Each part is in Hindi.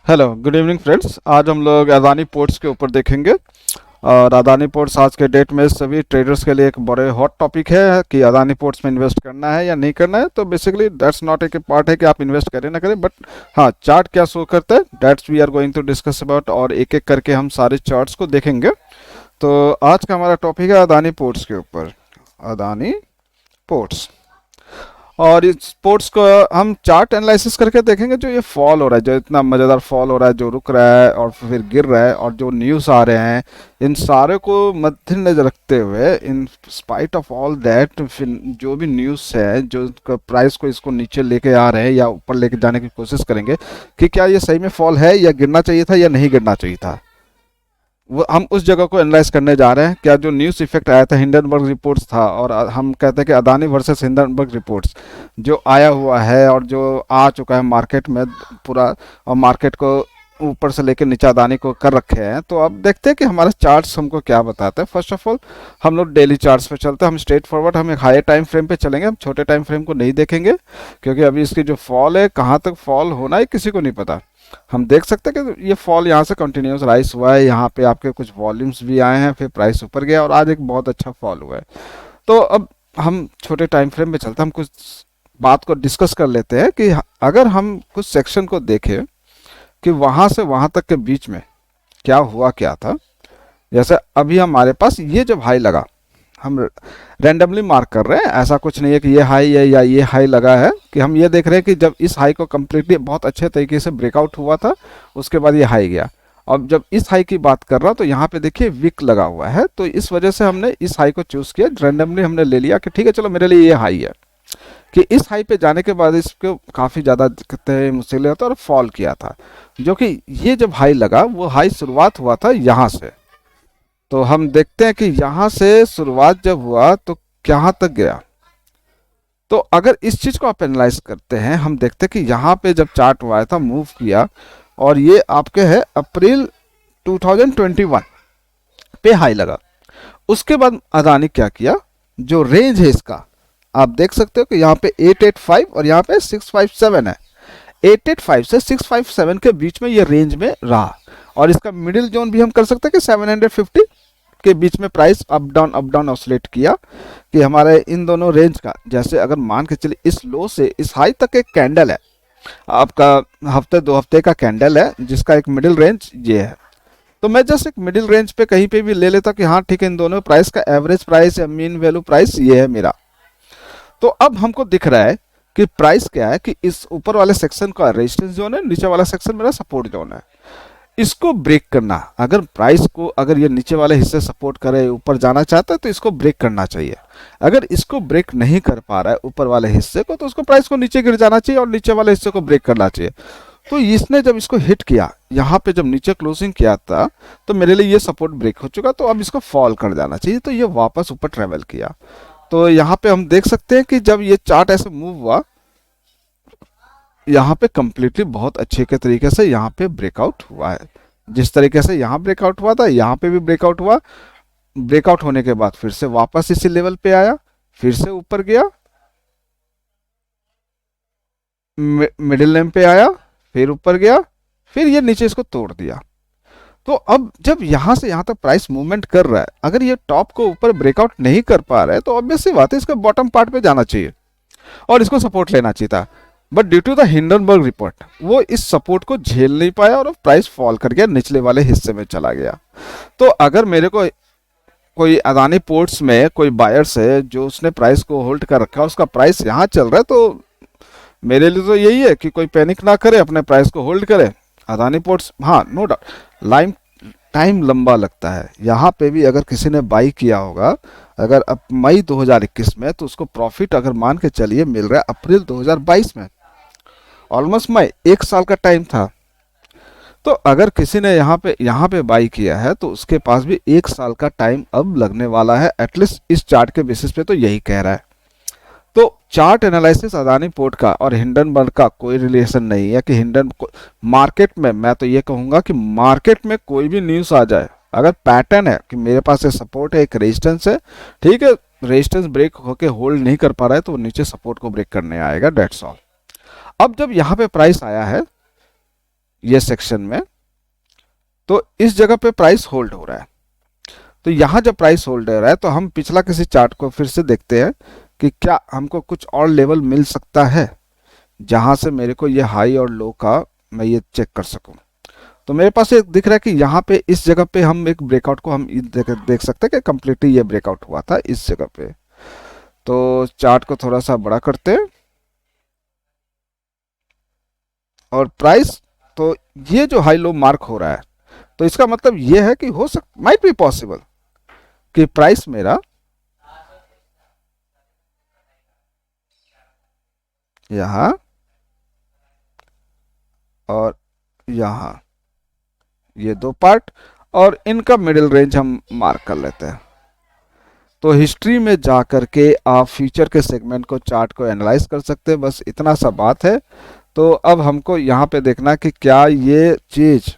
Hello good evening friends. आज हम लोग अदानी पोर्ट्स के ऊपर देखेंगे। और अदानी पोर्ट्स आज के डेट में सभी ट्रेडर्स के लिए एक बड़े हॉट टॉपिक है कि अदानी पोर्ट्स में इन्वेस्ट करना है या नहीं करना है। तो बेसिकली दैट्स नॉट एक पार्ट है कि आप इन्वेस्ट करें ना करें, बट हाँ, चार्ट क्या शो करता है that's we are going to discuss about, और एक एक करके हम सारे चार्ट्स को देखेंगे। तो आज का हमारा टॉपिक है अदानी पोर्ट्स के ऊपर। अदानी पोर्ट्स, और इस स्पोर्ट्स को हम चार्ट एनालिसिस करके देखेंगे। जो ये फॉल हो रहा है, जो इतना मज़ेदार फॉल हो रहा है, जो रुक रहा है और फिर गिर रहा है, और जो न्यूज़ आ रहे हैं, इन सारे को मद्देनजर रखते हुए, in spite of all that, फिर जो भी न्यूज़ है जो प्राइस को इसको नीचे लेके आ रहे हैं या ऊपर लेके जाने की कोशिश करेंगे कि क्या ये सही में फॉल है या गिरना चाहिए था या नहीं गिरना चाहिए था। वो हम उस जगह को एनालाइज करने जा रहे हैं। क्या जो न्यूज़ इफेक्ट आया था, हिंडनबर्ग रिपोर्ट्स था, और हम कहते हैं कि अदानी वर्सेस हिंडनबर्ग रिपोर्ट्स जो आया हुआ है और जो आ चुका है मार्केट में पूरा, और मार्केट को ऊपर से लेकर नीचे अदानी को कर रखे हैं। तो अब देखते हैं कि हमारे चार्ट्स हमको क्या बताते हैं। फर्स्ट ऑफ ऑल हम लोग डेली चार्ट्स पे चलते हैं। हम स्ट्रेट फॉरवर्ड, हम एक हायर टाइम फ्रेम पे चलेंगे। हम छोटे टाइम फ्रेम को नहीं देखेंगे क्योंकि अभी इसकी जो फॉल है, कहाँ तक फॉल होना है किसी को नहीं पता। हम देख सकते हैं कि ये फॉल यहाँ से कंटिन्यूस राइज हुआ है। यहाँ पे आपके कुछ वॉल्यूम्स भी आए हैं, फिर प्राइस ऊपर गया और आज एक बहुत अच्छा फॉल हुआ है। तो अब हम छोटे टाइम फ्रेम में चलते हैं। हम कुछ बात को डिस्कस कर लेते हैं कि अगर हम कुछ सेक्शन को देखें कि वहाँ से वहाँ तक के बीच में क्या हुआ क्या था। जैसे अभी हमारे पास ये जब हाई लगा, हम रैंडमली मार्क कर रहे हैं, ऐसा कुछ नहीं है कि ये हाई है या ये हाई लगा है, कि हम ये देख रहे हैं कि जब इस हाई को कम्प्लीटली बहुत अच्छे तरीके से ब्रेकआउट हुआ था, उसके बाद ये हाई गया। अब जब इस हाई की बात कर रहा हूँ तो यहाँ पे देखिए विक लगा हुआ है, तो इस वजह से हमने इस हाई को चूज़ किया। रैंडमली हमने ले लिया कि ठीक है चलो मेरे लिए ये हाई है, कि इस हाई पे जाने के बाद इसको काफ़ी ज़्यादा दिक्कतें मुश्किलें होता और फॉल किया था। जो कि ये जब हाई लगा, वो हाई शुरुआत हुआ था यहाँ से। तो हम देखते हैं कि यहाँ से शुरुआत जब हुआ तो कहाँ तक गया। तो अगर इस चीज़ को आप एनालाइज करते हैं, हम देखते हैं कि यहाँ पे जब चार्ट हुआ था, मूव किया, और ये आपके है अप्रैल 2021 पे हाई लगा। उसके बाद अदानी क्या किया, जो रेंज है इसका आप देख सकते हो कि यहाँ पे 885 और यहाँ पे 657 है। 885 से 657 के बीच में ये रेंज में रहा, और इसका मिडिल जोन भी हम कर सकते हैं कि 750 के बीच में प्राइस अप डाउन ऑसिलेट किया। कि हमारे इन दोनों रेंज का, जैसे अगर मान के चलिए इस लो से इस हाई तक एक कैंडल है आपका, हफ्ते दो हफ्ते का कैंडल है, जिसका एक मिडिल रेंज ये है। तो मैं जस्ट एक मिडिल रेंज पे कहीं पे भी ले लेता कि हाँ ठीक है, इन दोनों प्राइस का एवरेज प्राइस या मीन वैल्यू प्राइस ये है मेरा। तो अब हमको दिख रहा है कि प्राइस क्या है, कि इस ऊपर वाले सेक्शन का रेजिस्टेंस जोन है, नीचे वाला सेक्शन मेरा सपोर्ट जोन है। इसको ब्रेक करना, अगर प्राइस को, अगर ये नीचे वाले हिस्से सपोर्ट करे, ऊपर जाना चाहता है, तो इसको ब्रेक करना चाहिए। अगर इसको ब्रेक नहीं कर पा रहा है ऊपर वाले हिस्से को, तो उसको प्राइस को नीचे गिर जाना चाहिए और नीचे वाले हिस्से को ब्रेक करना चाहिए। तो इसने जब इसको हिट किया, यहाँ पे जब नीचे क्लोजिंग किया था, तो मेरे लिए ये सपोर्ट ब्रेक हो चुका, तो अब इसको फॉल कर जाना चाहिए। तो ये वापस ऊपर ट्रेवल किया। तो यहाँ पे हम देख सकते हैं कि जब ये चार्ट ऐसे मूव हुआ, यहाँ पे कंप्लीटली बहुत अच्छे के तरीके से यहाँ पे ब्रेकआउट हुआ है। जिस तरीके से यहाँ ब्रेकआउट हुआ था, यहाँ पे भी ब्रेकआउट हुआ। ब्रेकआउट होने के बाद फिर से वापस इसी लेवल पे आया, फिर से ऊपर गया, मिडिल लेम पे आया, फिर ऊपर गया, फिर ये नीचे इसको तोड़ दिया। तो अब जब यहाँ से यहाँ तक प्राइस मूवमेंट कर रहा है, अगर ये टॉप को ऊपर ब्रेकआउट नहीं कर पा रहा है, तो ऑब्वियस सी बात है इसका बॉटम पार्ट पे जाना चाहिए और इसको सपोर्ट लेना चाहिए था। But due to the Hindenburg report, वो इस सपोर्ट को झेल नहीं पाया और प्राइस फॉल कर गया, निचले वाले हिस्से में चला गया। तो अगर मेरे को कोई अदानी पोर्ट्स में कोई बायर्स है जो उसने प्राइस को होल्ड कर रखा है, उसका प्राइस यहाँ चल रहा है, तो मेरे लिए तो यही है कि कोई पैनिक ना करे, अपने प्राइस को होल्ड करे। अदानी पोर्ट्स, हाँ नो डाउट लाइम टाइम लंबा लगता है। यहाँ पे भी अगर किसी ने बाई किया होगा, अगर अब मई 2021 में, तो उसको प्रॉफिट अगर मान के चलिए मिल रहा है अप्रैल 2022 में। ऑलमोस्ट मई, एक साल का टाइम था। तो अगर किसी ने यहाँ पे बाई किया है, तो उसके पास भी एक साल का टाइम अब लगने वाला है, एटलीस्ट इस चार्ट के बेसिस पे तो यही कह रहा है। तो चार्ट एनालिसिस अदानी पोर्ट का और हिंडनबर्ग का कोई रिलेशन नहीं है कि मार्केट में, मैं तो ये कहूँगा कि मार्केट में कोई भी न्यूज़ आ जाए, अगर पैटर्न है कि मेरे पास एक सपोर्ट है, एक रेजिस्टेंस है, ठीक है, रेजिस्टेंस ब्रेक होके होल्ड नहीं कर पा रहा है, तो वो नीचे सपोर्ट को ब्रेक करने आएगा, डेट्स ऑल। अब जब यहाँ पे प्राइस आया है, ये सेक्शन में, तो इस जगह पे प्राइस होल्ड हो रहा है। तो यहाँ जब प्राइस होल्ड हो रहा है तो हम पिछला किसी चार्ट को फिर से देखते हैं कि क्या हमको कुछ और लेवल मिल सकता है जहाँ से मेरे को ये हाई और लो का मैं ये चेक कर सकूं। तो मेरे पास एक दिख रहा है कि यहाँ पे इस जगह पे हम एक ब्रेकआउट को हम देख सकते हैं कि कम्प्लीटली ये ब्रेकआउट हुआ था इस जगह पे। तो चार्ट को थोड़ा सा बड़ा करते हैं और प्राइस, तो ये जो हाई लो मार्क हो रहा है तो इसका मतलब ये है कि हो सकता, माइट बी पॉसिबल कि प्राइस मेरा यहां और यहां, ये दो पार्ट और इनका मिडिल रेंज हम मार्क कर लेते हैं। तो हिस्ट्री में जा करके आप फ्यूचर के सेगमेंट को, चार्ट को एनालाइज कर सकते हैं, बस इतना सा बात है। तो अब हमको यहाँ पे देखना कि क्या ये चीज़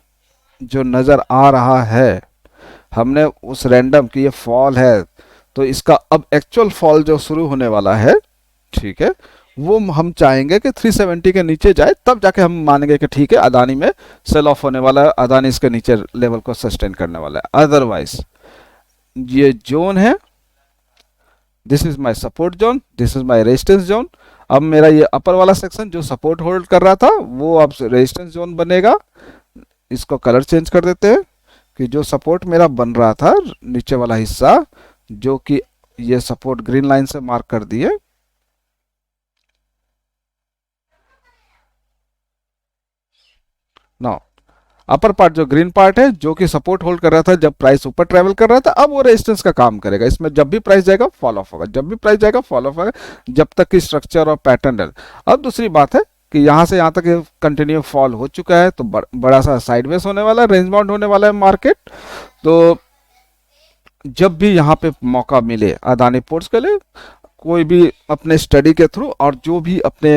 जो नज़र आ रहा है, हमने उस रैंडम की ये फॉल है, तो इसका अब एक्चुअल फॉल जो शुरू होने वाला है, ठीक है, वो हम चाहेंगे कि 370 के नीचे जाए, तब जाके हम मानेंगे कि ठीक है अदानी में सेल ऑफ होने वाला है, अदानी इसके नीचे लेवल को सस्टेन करने वाला है। अदरवाइज ये जोन है, this is my support zone, this is my resistance zone. अब मेरा ये अपर वाला सेक्शन जो सपोर्ट होल्ड कर रहा था वो अब रेजिस्टेंस जोन बनेगा। इसको कलर चेंज कर देते हैं कि जो सपोर्ट मेरा बन रहा था नीचे वाला हिस्सा, जो कि ये सपोर्ट ग्रीन लाइन से मार्क कर दिए, नो अपर पार्ट जो ग्रीन पार्ट है जो कि सपोर्ट होल्ड कर रहा था जब प्राइस ऊपर ट्रेवल कर रहा था, अब वो रेजिस्टेंस का काम करेगा। इसमें जब भी प्राइस जाएगा फॉल ऑफ होगा, जब भी प्राइस जाएगा फॉल ऑफ होगा, जब तक कि स्ट्रक्चर और पैटर्न है। अब दूसरी बात है कि यहाँ से यहाँ तक कंटिन्यू फॉल हो चुका है, तो बड़ा सा साइडवेज होने वाला है, रेंज बाउंड होने वाला है मार्केट। तो जब भी यहाँ पे मौका मिले अदानी पोर्ट्स के लिए, कोई भी अपने स्टडी के थ्रू और जो भी अपने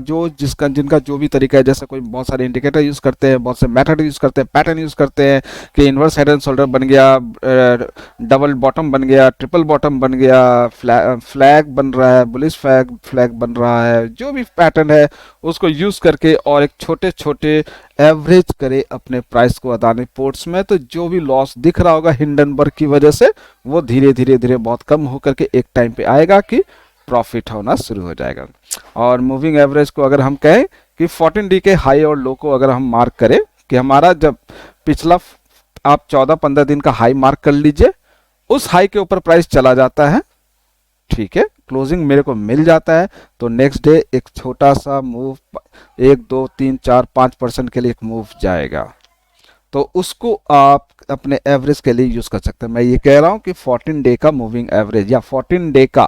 जो जिनका जो भी तरीका है, जैसे कोई बहुत सारे इंडिकेटर यूज़ करते हैं, बहुत से मेथड यूज़ करते हैं, पैटर्न यूज़ करते हैं कि इन्वर्स हेड एंड शोल्डर बन गया, डबल बॉटम बन गया, ट्रिपल बॉटम बन गया, फ्लैग बन रहा है, बुलिश फ्लैग बन रहा है, जो भी पैटर्न है उसको यूज़ करके और एक छोटे छोटे एवरेज करे अपने प्राइस को अदानी पोर्ट्स में। तो जो भी लॉस दिख रहा होगा हिंडनबर्ग की वजह से, वो धीरे धीरे धीरे बहुत कम होकर के एक टाइम पे आएगा कि प्रॉफिट होना शुरू हो जाएगा। और मूविंग एवरेज को अगर हम कहें कि 14D के हाई और लो को अगर हम मार्क करें कि हमारा जब पिछला आप 14-15 दिन का हाई मार्क कर लीजिए, उस हाई के ऊपर प्राइस चला जाता है, ठीक है, क्लोजिंग मेरे को मिल जाता है, तो नेक्स्ट डे एक छोटा सा मूव 1 2 3 4 5% के लिए एक मूव जाएगा, तो उसको आप अपने एवरेज के लिए यूज कर सकते हैं। मैं ये कह रहा हूं कि 14 डे का मूविंग एवरेज या 14 डे का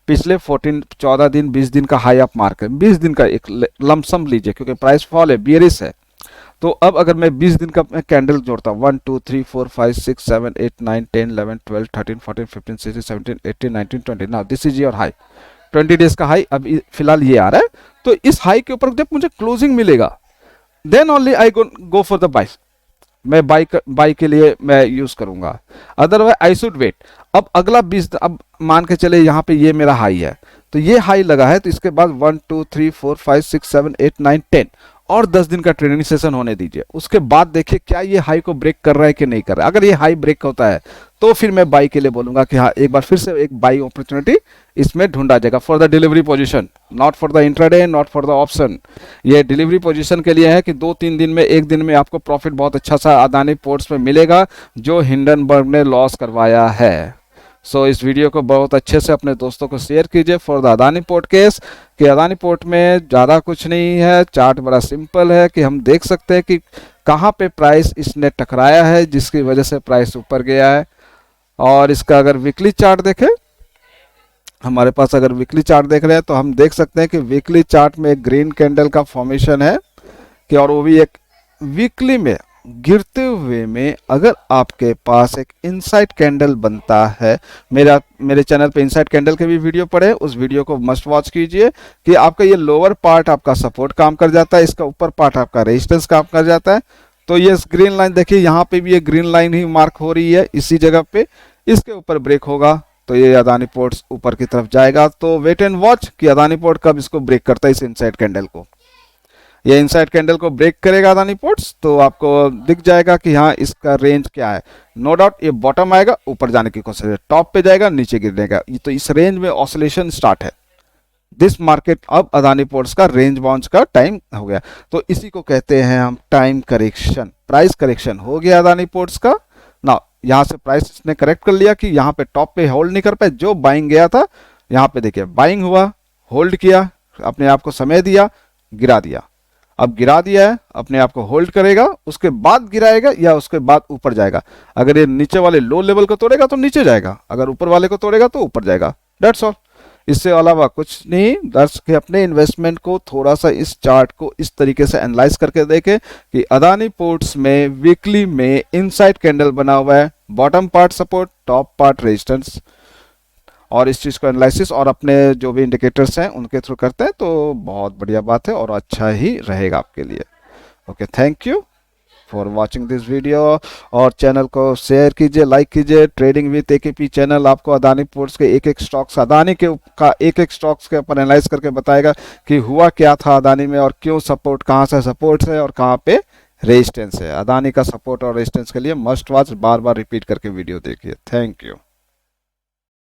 पिछले 14 दिन 20 दिन का हाई आप मार्क करें, 20 दिन का एक लमसम लीजिए क्योंकि प्राइस फॉल है, बियरिश है। तो अब अगर मैं 20 दिन का कैंडल जोड़ता हूँ 1 2 3 4 5 6 7 8 9 10 11 12 13 14 15 16 17 18 19 20, now this is your high, 20 days का हाई अब फिलहाल ये आ रहा है। तो इस हाई के ऊपर जब मुझे क्लोजिंग मिलेगा, then only I go for the buy, मैं बाई के लिए मैं यूज करूंगा, अदरवाइज आई शुड वेट। अब अगला 20, अब मान के चले यहाँ पे ये मेरा हाई है, तो ये हाई लगा है, तो इसके बाद 1 2 3 4 5 6 7 8 9 10 और 10 दिन का ट्रेडिंग सेशन होने दीजिए। उसके बाद देखिए क्या ये हाई को ब्रेक कर रहा है कि नहीं कर रहा है। अगर ये हाई ब्रेक होता है तो फिर मैं बाई के लिए बोलूंगा कि हाँ एक बार फिर से एक बाई अपॉर्चुनिटी इसमें ढूंढा जाएगा for the delivery position, not for the intraday, not for the option. ये डिलीवरी पोजीशन के लिए है कि 2-3 दिन में, एक दिन में आपको प्रॉफिट बहुत अच्छा सा अदानी पोर्ट्स में मिलेगा जो हिंडनबर्ग ने लॉस करवाया है। सो इस वीडियो को बहुत अच्छे से अपने दोस्तों को शेयर कीजिए for the Adani port case, कि अदानी पोर्ट में ज़्यादा कुछ नहीं है, चार्ट बड़ा सिंपल है कि हम देख सकते हैं कि कहाँ पे प्राइस इसने टकराया है जिसकी वजह से प्राइस ऊपर गया है। और इसका अगर वीकली चार्ट देखें, हमारे पास अगर वीकली चार्ट देख रहे हैं तो हम देख सकते हैं कि वीकली चार्ट में एक ग्रीन कैंडल का फॉर्मेशन है कि, और वो भी एक वीकली में गिरते हुए में अगर आपके पास एक इनसाइड कैंडल बनता है, मेरे चैनल पे इनसाइड कैंडल के भी वीडियो पड़े, उस वीडियो को मस्ट वॉच कीजिए कि आपका ये लोअर पार्ट आपका सपोर्ट काम कर जाता है, इसका ऊपर पार्ट आपका रेजिस्टेंस काम कर जाता है। तो ये ग्रीन लाइन देखिए, यहाँ पे भी ये ग्रीन लाइन ही मार्क हो रही है इसी जगह पे, इसके ऊपर ब्रेक होगा तो ये अदानी पोर्ट्स ऊपर की तरफ जाएगा। तो वेट एंड वॉच कि अदानी पोर्ट कब इसको ब्रेक करता है, इस इनसाइड कैंडल को। ये इनसाइड कैंडल को ब्रेक करेगा अदानी पोर्ट्स तो आपको दिख जाएगा कि हाँ इसका रेंज क्या है। नो डाउट ये बॉटम आएगा, ऊपर जाने की कोशिश है, टॉप पे जाएगा, नीचे गिरनेगा, तो इस रेंज में ऑसिलेशन स्टार्ट है। दिस मार्केट अब अदानी पोर्ट्स का रेंज बाउंस का टाइम हो गया, तो इसी को कहते हैं हम टाइम करेक्शन। प्राइस करेक्शन हो गया अदानी पोर्ट्स का ना, यहाँ से प्राइस इसने करेक्ट कर लिया कि यहाँ पे टॉप पे होल्ड नहीं कर पाए, जो बाइंग गया था यहाँ पे देखिए बाइंग हुआ, होल्ड किया, अपने आप को समय दिया, गिरा दिया। अब गिरा दिया है, अपने आप को होल्ड करेगा, उसके बाद गिराएगा या उसके बाद ऊपर जाएगा। अगर ये नीचे वाले लो लेवल को तोड़ेगा तो नीचे जाएगा, अगर ऊपर वाले को तोड़ेगा तो ऊपर जाएगा, दैट्स ऑल। इससे अलावा कुछ नहीं। दर्शक के अपने इन्वेस्टमेंट को थोड़ा सा इस चार्ट को इस तरीके से एनालाइज करके देखें कि अदानी पोर्ट्स में वीकली में इनसाइड कैंडल बना हुआ है, bottom part support, top part resistance, और इस चीज़ को एनालिसिस और अपने जो भी इंडिकेटर्स हैं उनके थ्रू करते हैं तो बहुत बढ़िया बात है और अच्छा ही रहेगा आपके लिए। Okay, thank you for watching this video, और चैनल को शेयर कीजिए, लाइक कीजिए। ट्रेडिंग विद एकेपी चैनल आपको अदानी पोर्ट्स के एक एक स्टॉक्स, अदानी के का एक एक स्टॉक्स के ऊपर एनालाइज करके बताएगा कि हुआ क्या था अदानी में और क्यों सपोर्ट, कहाँ से सपोर्ट है और कहाँ पे रेजिस्टेंस है। अदानी का सपोर्ट और रेजिस्टेंस के लिए मस्ट वॉच, बार बार रिपीट करके वीडियो देखिए। Thank you.